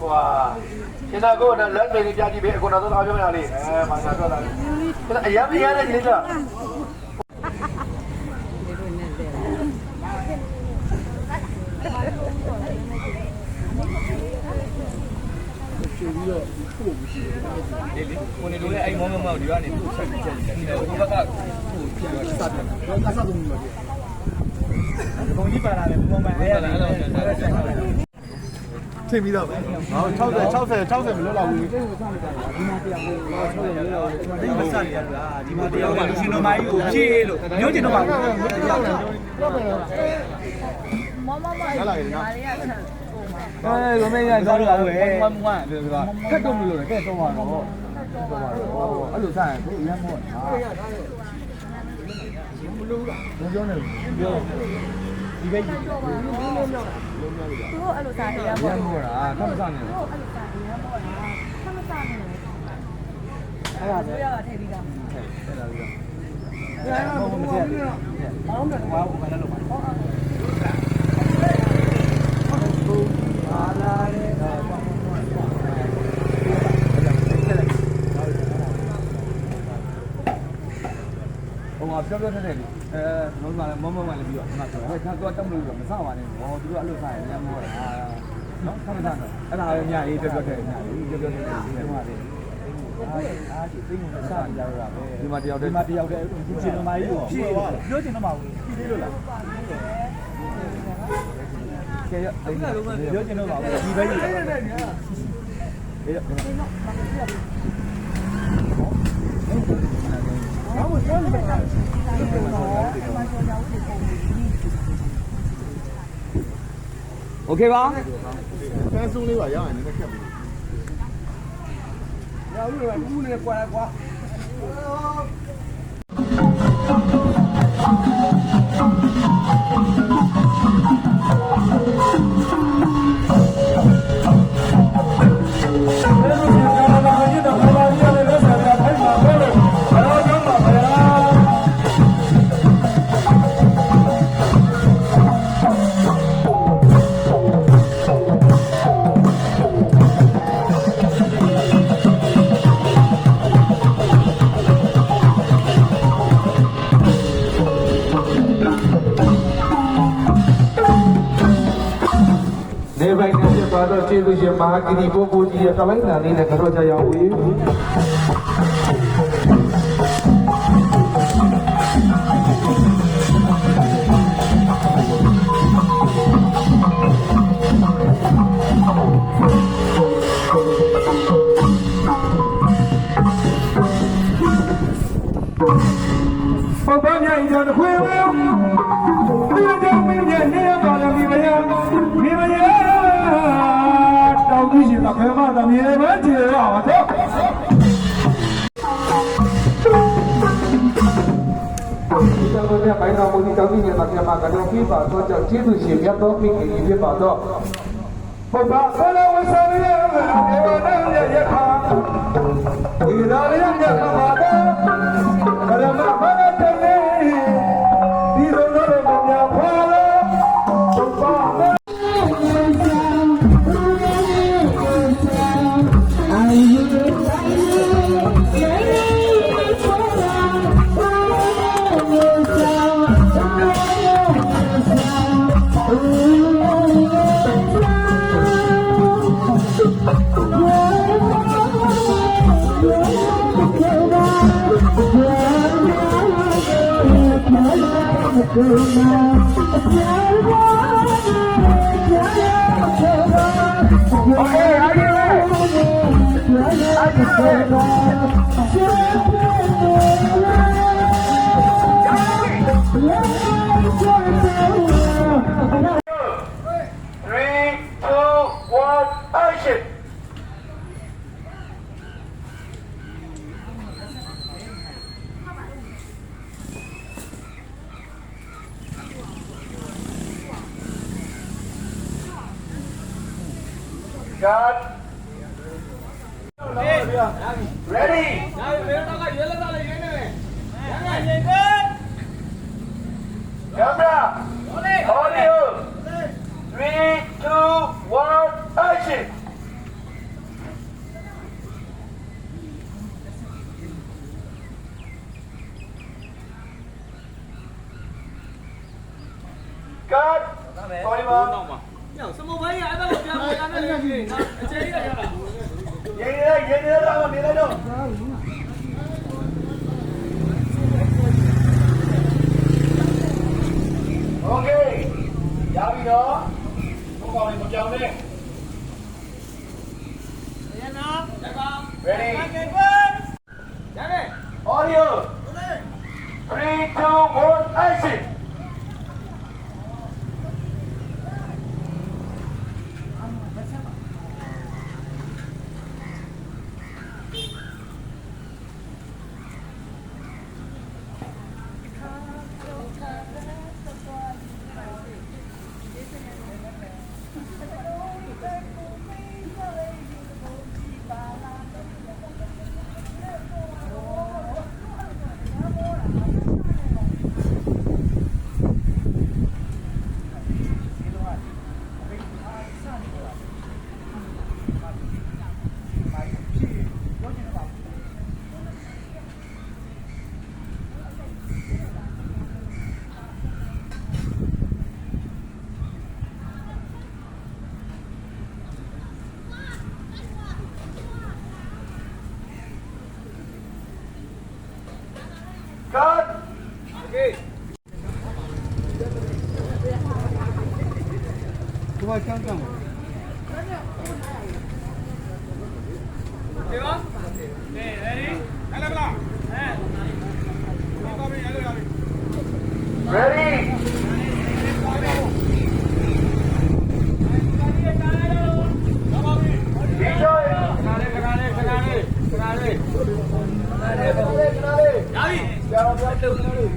哇！现在给我那冷水的家鸡别，给我那都打漂亮的，哎，马上说了，这个哎呀没呀的你这。我那边哎，毛对吧？你都吃不吃？你那我那个啥子？那啥东西嘛？从一般来的，我买吹米的呗。好，炒菜没有老味。你们啥的啊？你们这样的，你都买有皮了，有钱都买。哎，我们家搞这个喂，对吧？太多没有了，太多嘛了。哦，အဲ့လိုစားရင်ကိုအရင်မို့ဟာမလို့လားမပြောနဲ့ပြောဒီပဲကြီးသူတို့အဲ့လိုစားရရမို့လားခမစားနေတယ်အဲ့လိုစားရရမို့လားခမစားနေတယ်အဲ့ဒါပဲရတာထည့်ပြီးသားထည့်လာပြီးတော့ဘာမှမထည့်ဘူးဘာမှမထည့်ဘူးဘာလို့လဲအားလာတယ်ပြောတဲ့လေမမလည်းပြီးတော့ငါပြောတယ်ခါတော့တက်မလို့တော့မဆောက်ပါနဲ့ဟောသူတို့အဲ့လိုဆိုင်ရမ်းမောတာနော်ခမသားတော့အဲ့ဒါလည်းညရေးပြောတယ်ညရေးပြောတယ်ဒီမှာလေအားကြီးသိမှုနဲ့စားကြရတာပဲဒီမှာတယောက်တည်းဒီချင်မကြီးကိုဖြည့်ပြောချင်တော့မဟုတ်ဖြည့်သေးလို့လားကဲရပြောချင်တော့ပါဘူးဒီပဲကြီးအေးโอเคပါဆန်းဆုံးလေးပါရအောင်နည်းနည်းခက်ပြီရအောင်လို့ဘူးနေကွာကွာကျေးဇူးရှင်မဟာဂိရိပုဂ္ဂိုလ်ကြီးရဲ့တလိုက်နာလေးနဲ့ကြောကြရအောင်ဝေးဘုရားမြတ်ကြီးတော်ခွေဝဲဒီကြောင့်မင်းရဲ့နေရပါလားမိမယတောင်းကြည့်တာခဲမတမြေပဲကျေရပါတော့ဒီတော့ဘယ်ပိုင်းတော်မူဒီတောင်းကြည့်နေတာပြမှာကတော့ပြပါတော့ကြောင့်ကျေးဇူးရှင်မြတ်တော်ပြည့်ကြီးပြပါတော့ဘုရားဆရာဝဆရာရဲ့ဒီကနေ့ရခါဒီနာရရဲ့ခါမှာကရမဘာနဲ့ဒီလိုလိုများဖွာလို့ဘုရားGod. Ready? Camera. Audio. 3, 2, 1, action. sorry ပါ ညစမပိုင်းရအဲ့ဒါကိုပြန်ပြန်လာနေတယ်အခြေကြီးရရလား ရေနေတော့နေလိုက်တော့ Okay ရပြီနော်ဘုကောင်လေးမပြောင်းနဲ့ ရနာရပါ ready ရတယ် audio 3 2 1 action cut okay ဒီမှာကျန်းကျန်း ဒီပါ ready လာလာလာပါပြီရလာပြီ ready ဒီကြောရ ခဏလေးရပြီ ဆရာတော်ပြောတယ်